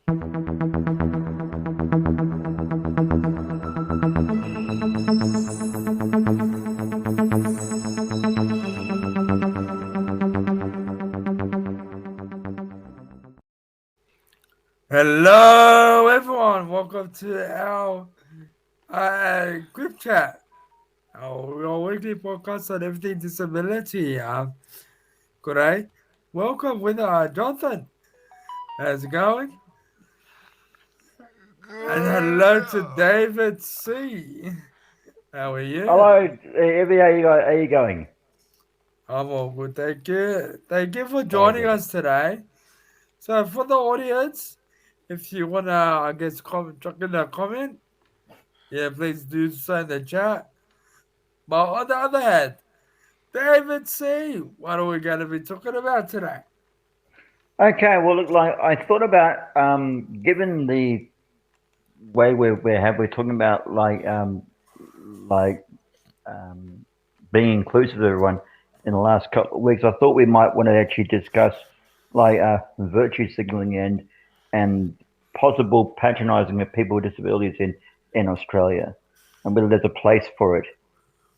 Hello, everyone. Welcome to our CripChat, our weekly podcast on everything disability. Good day. Welcome with Jonathan. How's it going? And hello to David C. How are you? Hello, Ibby. How you going? I'm all good. Thank you. Thank you for Very joining good. us today. So, for the audience, if you want to, I guess, chuck in a comment, yeah, please do so in the chat. But on the other hand, David C., what are we going to be talking about today? Okay. Well, look, like I thought about, given the way we're talking about like um, being inclusive of everyone in the last couple of weeks. I thought we might want to actually discuss virtue signaling and possible patronising of people with disabilities in Australia, and whether there's a place for it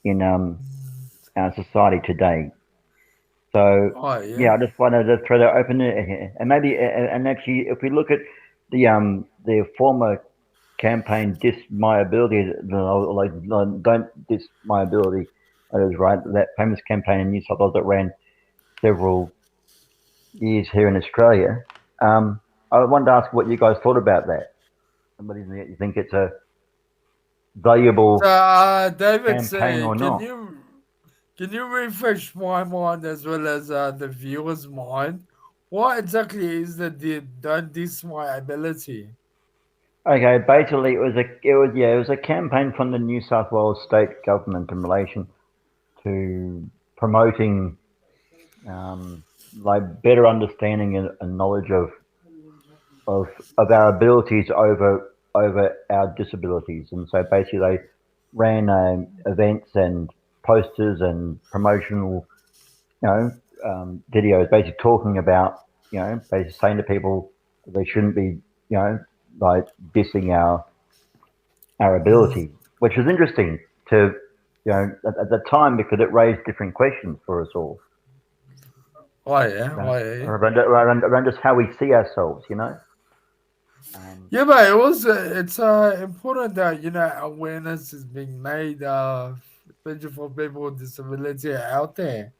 in our society today. So Oh, yeah. yeah, I just wanted to throw that open, and maybe and actually, if we look at the former campaign, "Diss My Ability," like "Don't Diss My Ability," that is right. That famous campaign in New South Wales that ran several years here in Australia. I wanted to ask what you guys thought about that. Somebody, you think it's a So, valuable David campaign C., or not? can you refresh my mind as well as the viewers' mind? What exactly is don't diss my ability? Okay, basically it was a campaign from the New South Wales state government in relation to promoting um, like better understanding and knowledge of of our abilities over our disabilities. And so basically they ran events and posters and promotional you know videos basically talking about basically saying to people that they shouldn't be like dissing our ability, which was interesting to at the time because it raised different questions for us all Oh, yeah. Oh, around, yeah. around just how we see ourselves, you know. Um, Yeah, but it's important that awareness is being made, especially for people with disability out there.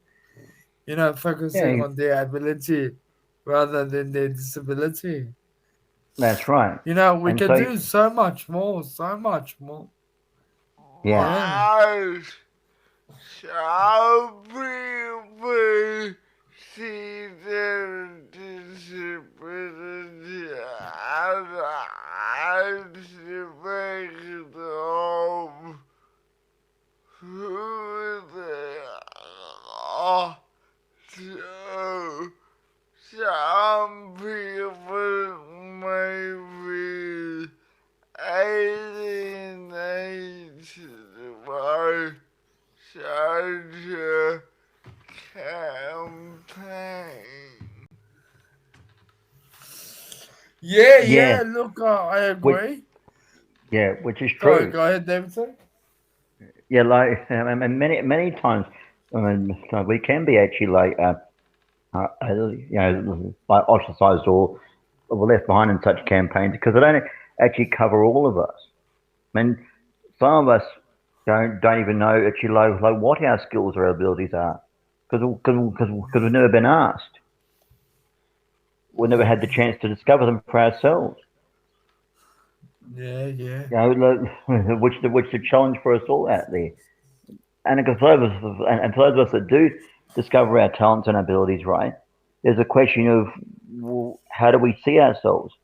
Focusing yeah, on their ability rather than their disability. that's right. We And can so do so much more, so much more. yeah, Yeah. Shall we see the disability and aspect of who they are? So, some people may be alienated by such a campaign. Yeah, yeah, yeah. Look, I which agree. which is Sorry, true. go ahead, Davidson. Yeah, like and many times, I mean, we can be actually like ostracized or left behind in such campaigns because they don't actually cover all of us. I mean, some of us don't even know actually like what our skills or abilities are because we've never been asked. We never had the chance to discover them for ourselves. Yeah, yeah. Which the challenge for us all out there. And for those of us that do discover our talents and abilities, right? There's a question of well, how do we see ourselves,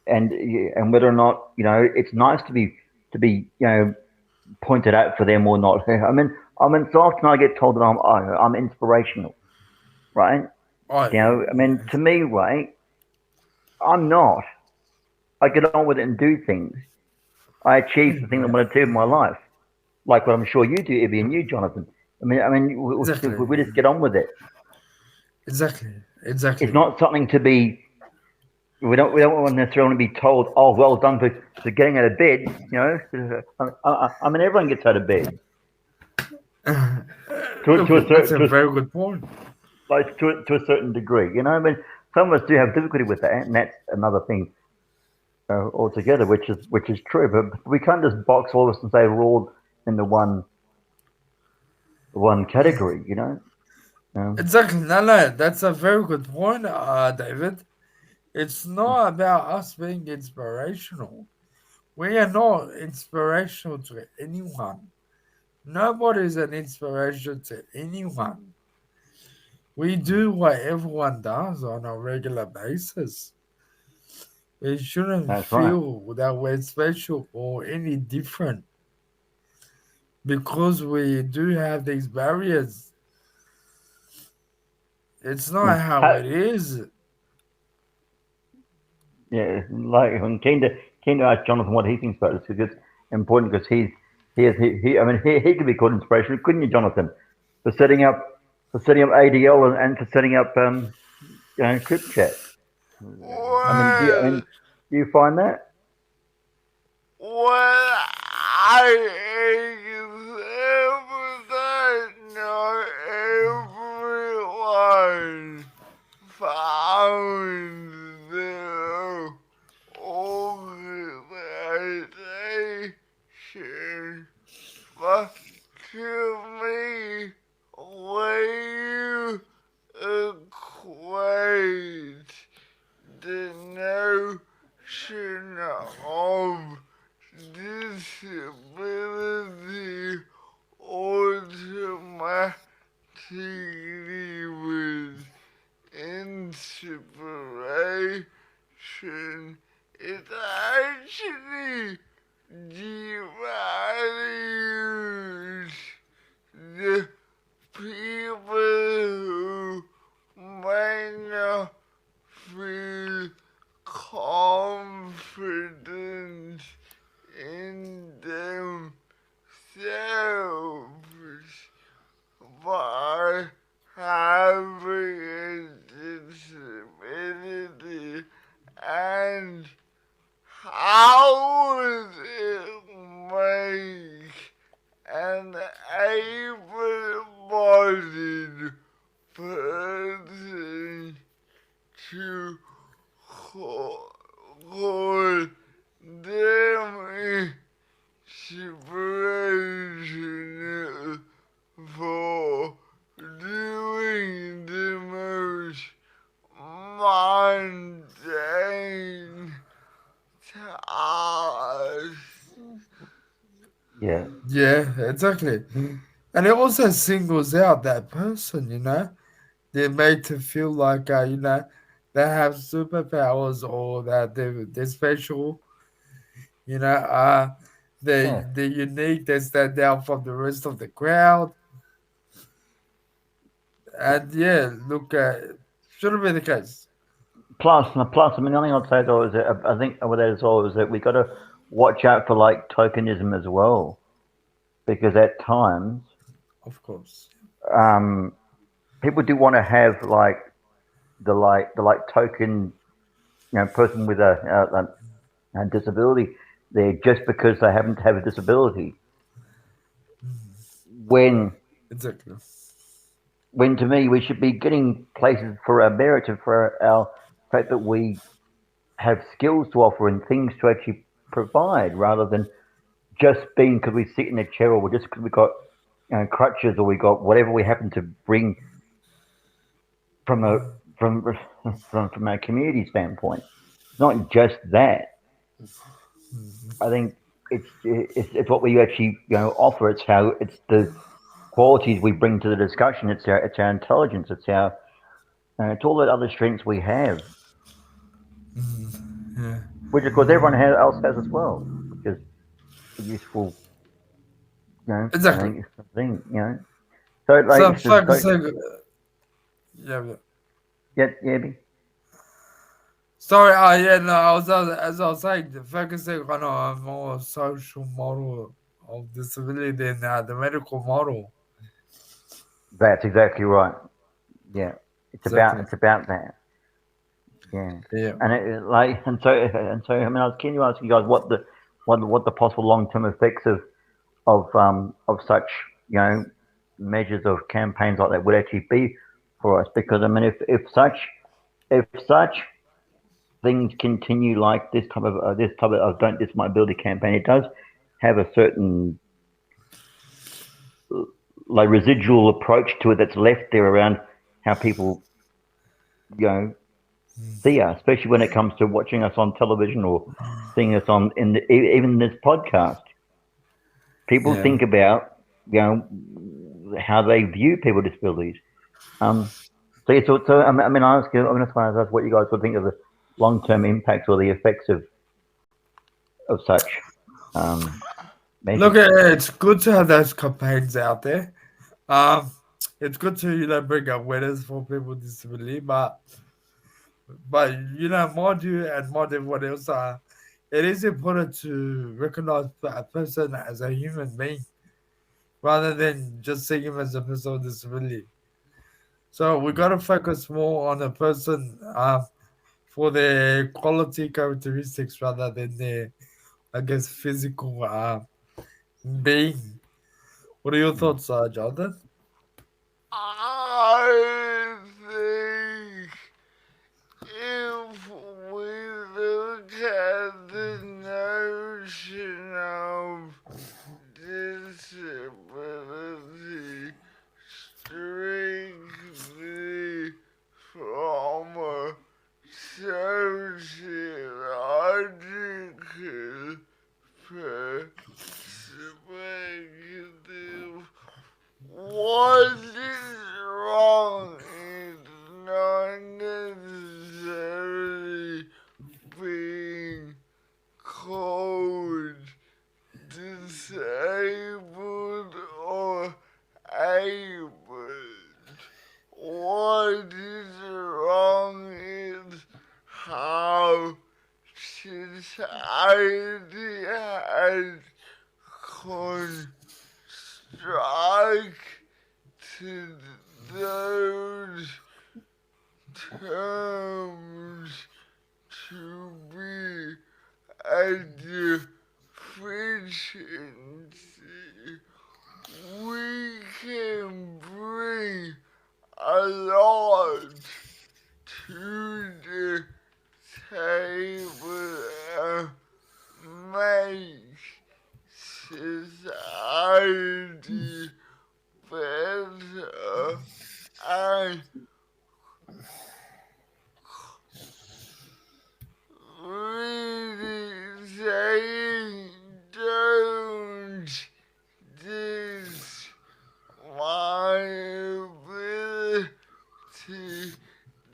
and whether or not it's nice to be pointed out for them or not. I mean, so often I get told that I'm inspirational, right? Oh, I mean, yeah. to me, right, I'm not. I get on with it and do things. I achieve the things I Yeah, want to do in my life, like what I'm sure you do, Ibby, and you, Jonathan. I mean, exactly. we just get on with it. Exactly. It's Exactly. not something to be we don't want to necessarily be told, oh, well done for getting out of bed. I mean, everyone gets out of bed to a Look, that's a certain very good point. to a certain degree. I mean, some of us do have difficulty with that, and that's another thing altogether, which is true. But we can't just box all of us and say we're all in the one category. Exactly. No, no, that's a very good point, David. It's not about us being inspirational. We are not inspirational to anyone. Nobody's an inspiration to anyone. We do what everyone does on a regular basis. We shouldn't That's right. feel that we're special or any different because we do have these barriers. It's Yeah. not how it is. Yeah, like I'm keen to ask Jonathan what he thinks about this because it's important because I mean he could be called inspirational, couldn't you, Jonathan, for setting up ADL and for setting up CripChat. I mean, do you, I Well, mean, do you find that? well, I accept that not everyone found their organization, but to me, when you equate the notion of disability automatically with inspiration, it actually devalues the people who may not feel confident in themselves by having a disability, and how would it make an able-bodied person to call them inspirational for doing the most mundane tasks. Yeah, Yeah, exactly. And it also singles out that person, They're made to feel like, they have superpowers or that they're special, you know, uh, yeah. they're unique, they stand out from the rest of the crowd. And yeah, look, shouldn't be the case. Plus, I mean, the only thing I'd say though is that I think with that as well is that we got to watch out for like tokenism as well because at times Of course. um, people do want to have like the token person with a disability there just because they happen to have a disability. When Exactly. when to me we should be getting places for our merit and for our fact that we have skills to offer and things to actually provide rather than just being because we sit in a chair or just because we got crutches or we got whatever we happen to bring from a from from our community standpoint. It's not just that. I think it's what we actually offer. It's the qualities we bring to the discussion. It's our intelligence. It's all the other strengths we have, Yeah. which of course everyone else has as well, which is a useful Exactly. thing. So So, like focusing, yeah, yeah. yeah, yeah, Sorry, yeah, no, as I was saying, focusing on a more social model of disability than the medical model. that's exactly right. Yeah, Exactly. it's about that. Yeah, Yeah. and I mean, I was keen to ask you guys what the possible long term effects of such measures of campaigns like that would actually be for us. Because I mean, if such things continue like this type of don't dis my ability campaign, it does have a certain like residual approach to it that's left there around how people you know see us, especially when it comes to watching us on television or seeing us on even this podcast. People Yeah. think about how they view people with disabilities. Um, so I mean, I mean, that's why I asked what you guys would think of the long-term impacts or the effects of such um, Look, measures. it's good to have those campaigns out there. Um, it's good to bring awareness for people with disability, but mind you and mind everyone else, it is important to recognize a person as a human being rather than just seeing him as a person with disability. So we got to focus more on a person for their quality characteristics rather than their, I guess, physical being. What are your Mm. thoughts, Jonathan? I think if we look at the notion of disability strictly from a sociological perspective, what is wrong is not necessarily being called disabled or abled. What is wrong is how society has constructed those terms to be a deficiency. We can bring a lot to the table and make society better and really saying don't this my ability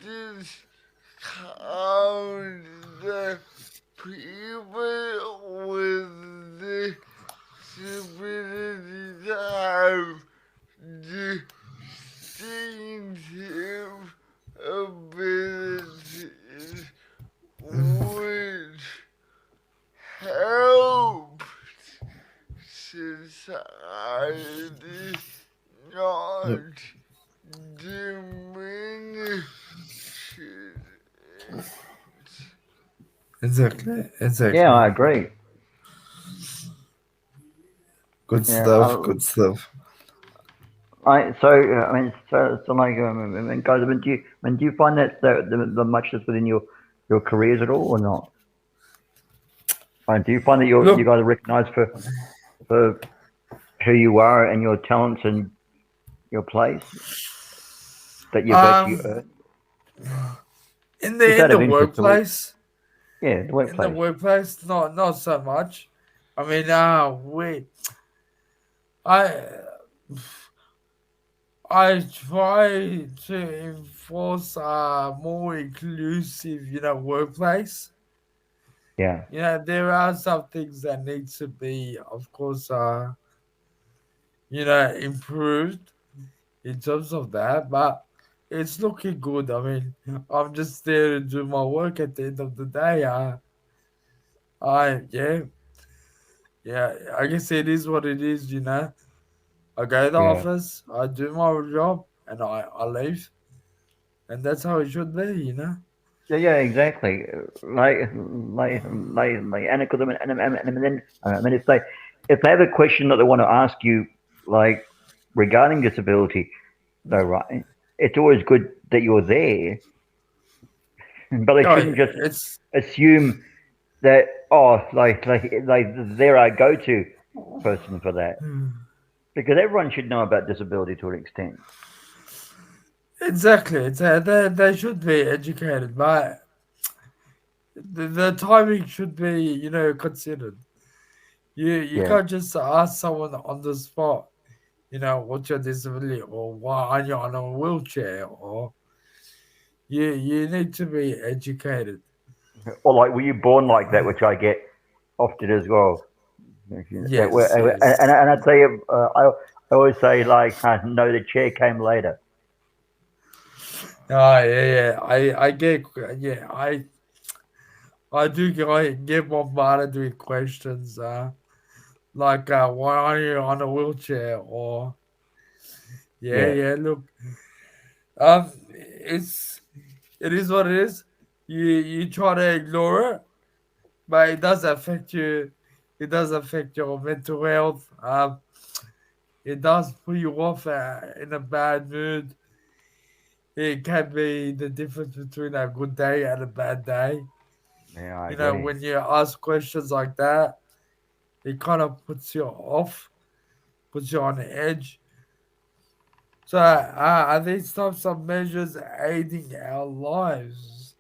discount the people with disabilities have distinctive abilities which help society, Yep. not diminish it. Exactly, Yeah, exactly. I agree. Good Yeah, stuff, good stuff. I mean, so like, I mean, guys, do you find that the muchness within your careers at all or not? Do you find that you Look, guys are recognised for who you are and your talents and your place that you've actually um, earned? in Just the out in the of interest, workplace, yeah, the in the workplace. workplace, not so much. I mean, I I try to enforce a more inclusive, workplace. Yeah, There are some things that need to be, of course, improved in terms of that, but it's looking good. I mean, I'm just there to do my work at the end of the day. Yeah, yeah. I guess it is what it is. I go to the yeah, office, I do my job, and I leave, and that's how it should be. Yeah, exactly. And because and then I mean, if they have a question that they want to ask you, like regarding disability, though, right? It's always good that you're there, but they Oh, shouldn't yeah, just it's assume that like they're our go-to person for that, because everyone should know about disability to an extent. exactly. They should be educated, but the timing should be, considered. You Yeah. can't just ask someone on the spot, what's your disability, or why are you on a wheelchair, or you need to be educated. Or like, were you born like that? Which I get often as well. Yes, yes. And I tell you, I always say like, no, the chair came later. Oh, yeah, yeah. I get, yeah, I do get bombarded with questions, like, why are you on a wheelchair, or yeah, Yeah, yeah. Look, it is what it is. You try to ignore it, but it does affect you. It does affect your mental health. It does put you off in a bad mood. It can be the difference between a good day and a bad day. yeah, I agree. When you ask questions like that, it kind of puts you off, puts you on the edge. So, are these types of measures aiding our lives?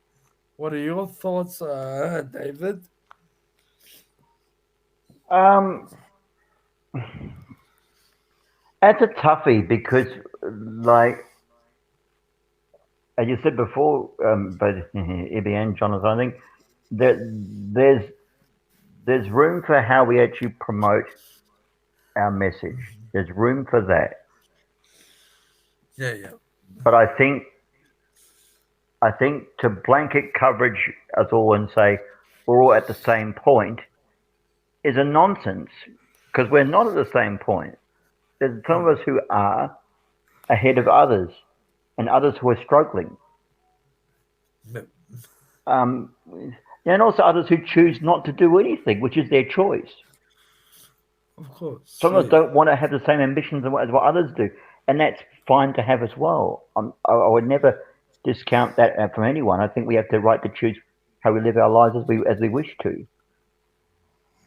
What are your thoughts, David? Um, that's a toughie because, like, as you said before, both Ibby and Jonathan, I think that there's room for how we actually promote our message. There's room for that, Yeah, yeah, but I think to blanket coverage us all and say we're all at the same point is a nonsense because we're not at the same point. There's some of us who are ahead of others and others who are struggling. yeah, Um, and also others who choose not to do anything, which is their choice. of course, Some of us yeah. don't want to have the same ambitions as what others do, and that's fine to have as well. I would never discount that from anyone. I think we have the right to choose how we live our lives as we wish to.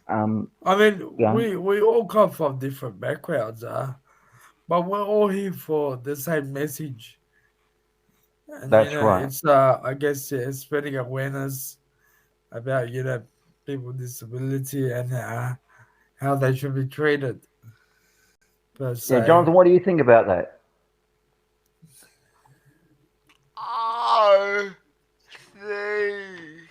Um, I mean, yeah, we all come from different backgrounds, but we're all here for the same message. And that's right. it's I guess, yeah, spreading awareness about people with disability, and how they should be treated per Yeah, se. Jonathan, what do you think about that? I think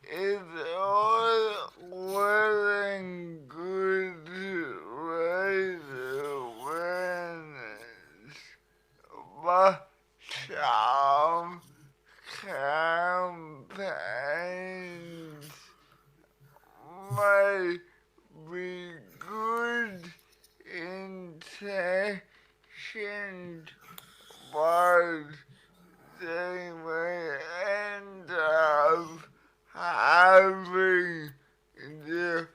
it's all well and good to raise awareness, but some campaigns may be good intentioned, but they may end up having the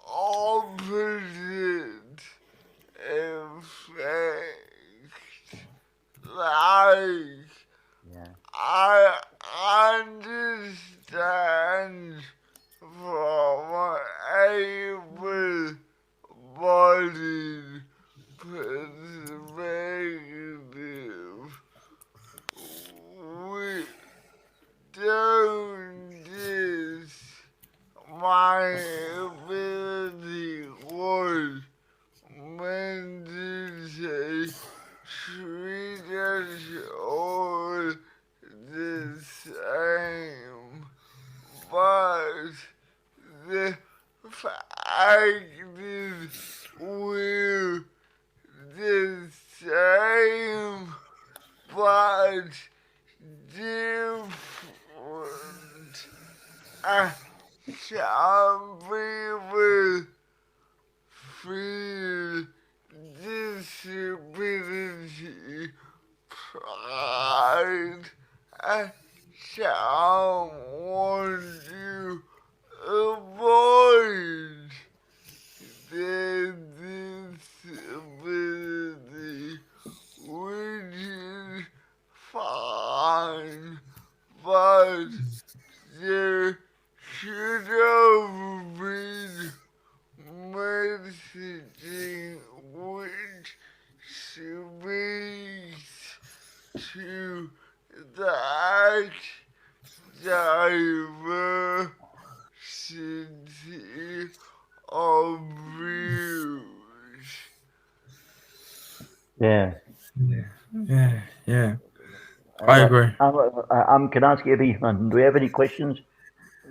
opposite effect. Like, Yeah, I understand from able bodied perspective, we don't this my ability was meant to say treat us all the same, but the fact is we're the same but different. Uh, some people feel disability pride. Uh, someone to avoid their disability, which is fine, but there should have been messaging which speaks to that diversity of views. Yeah. Yeah, yeah. I Okay. agree. Can I ask you, Ibby, do we have any questions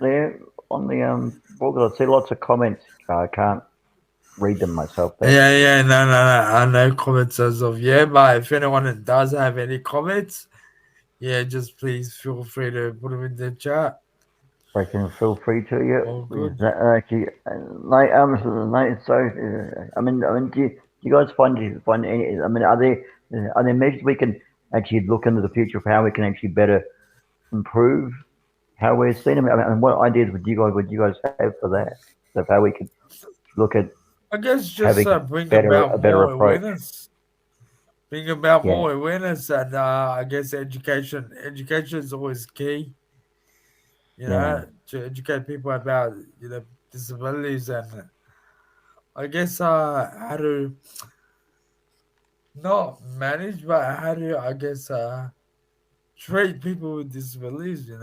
there on the board? I see lots of comments. I can't read them myself there. Yeah, no. I know comments as of yeah, but if anyone does have any comments, yeah, just please feel free to put them in the chat. They can feel free to. Yeah. All Is good. that actually like so? I mean, do you guys find any? I mean, are there measures we can actually look into the future of how we can actually better improve how we're seen? I mean, what ideas would you guys have for that? Of how we could look at I guess just having bring better about a better more approach? awareness. Bring about Yeah, more awareness, and I guess education. Education is always key. yeah, To educate people about disabilities and I guess how to not manage, but how to I guess treat people with disabilities. And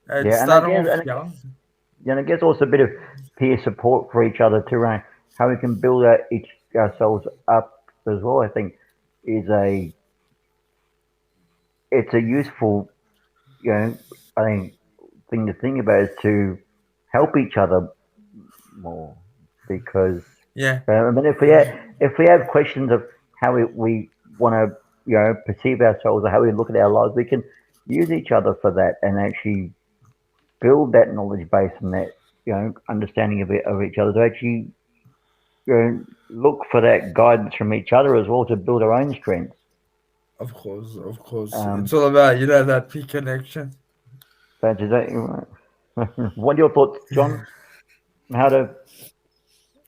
yeah. And I start them guess off and young. I guess also a bit of peer support for each other too, right? How we can build each ourselves up as well. I think is a it's a useful, you know, I think thing to think about is to help each other more because Yeah, I mean if we have questions of how we want to perceive ourselves or how we look at our lives, we can use each other for that and actually build that knowledge base and that understanding of each other to actually look for that guidance from each other as well to build our own strengths. of course, of course. It's Um, all about that peak connection. but is that, what are your thoughts, John? On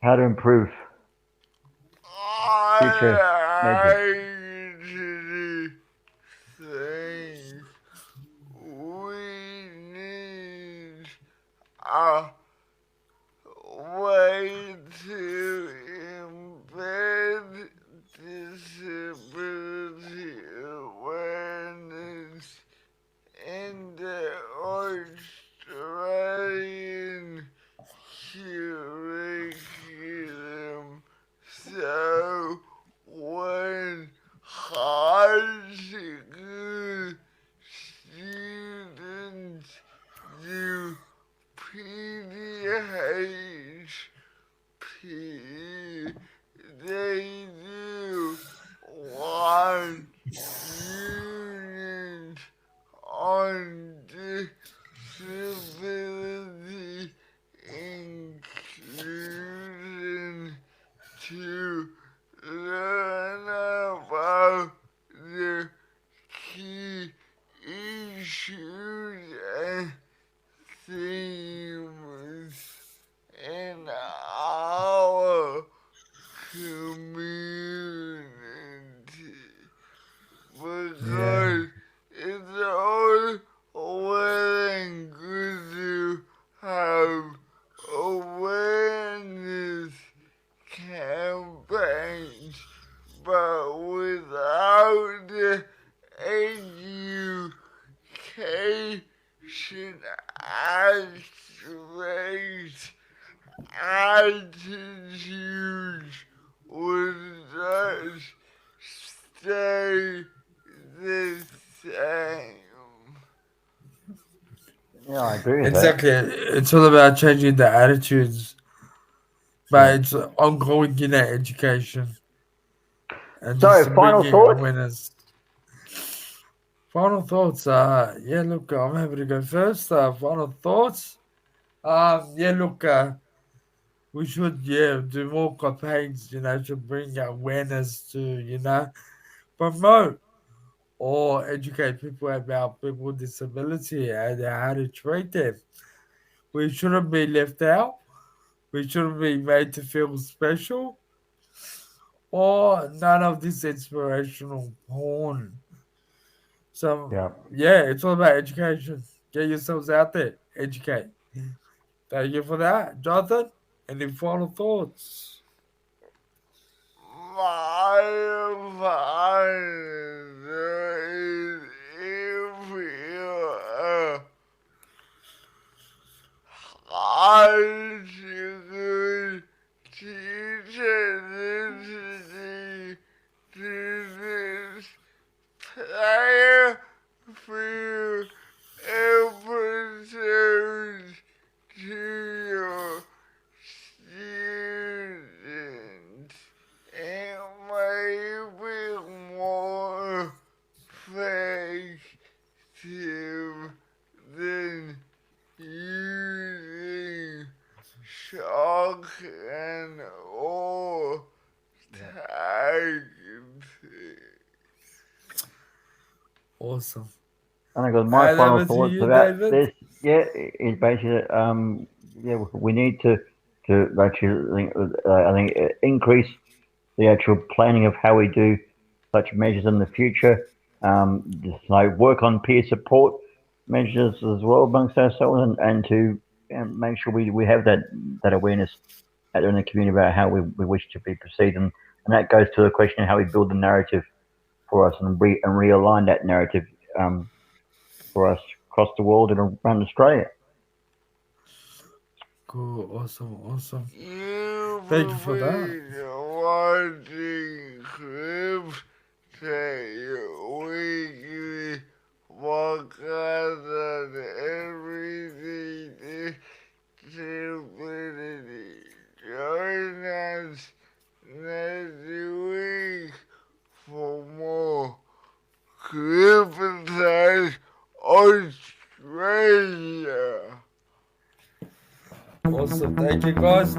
how to improve future measures? I actually think we need a way to embed disability awareness in the Australian curriculum so when high school students do PDHP, they do one unit on disability inclusion to learn about the key issues and themes in our community Yeah, because it's all well and good to have awareness campaigns, but without the education aspect, attitudes would just stay the same. Yeah, I agree with that. exactly. It's all about changing the attitudes, Yeah. but it's ongoing education and So, just final bringing thoughts. awareness. Final thoughts. Yeah. Look, I'm happy to go first. Final thoughts. Yeah. Look, we should do more campaigns. To bring awareness to promote or educate people about people with disability and how to treat them. We shouldn't be left out. We shouldn't be made to feel special or none of this inspirational porn. So, Yeah. yeah, it's all about education. Get yourselves out there, educate. Thank you for that, Jonathan. Any final thoughts? My father is if you hard to teach ethnicity to this player for episodes to your students and maybe more effective than using shock and awe tactics. Awesome. And I got my And final over to thoughts you, about David. this. Yeah, is basically yeah, we need to actually I think increase the actual planning of how we do such measures in the future. Just like work on peer support measures as well amongst ourselves, and to make sure we have that awareness out there in the community about how we wish to be perceived, and that goes to the question of how we build the narrative for us and realign that narrative for us across the world and around Australia. Cool. Awesome. Awesome. You've Thank you for that. been watching CripChat Weekly podcast on everything disability. Join us next week for more CripChat Australia. Awesome. Thank you, guys.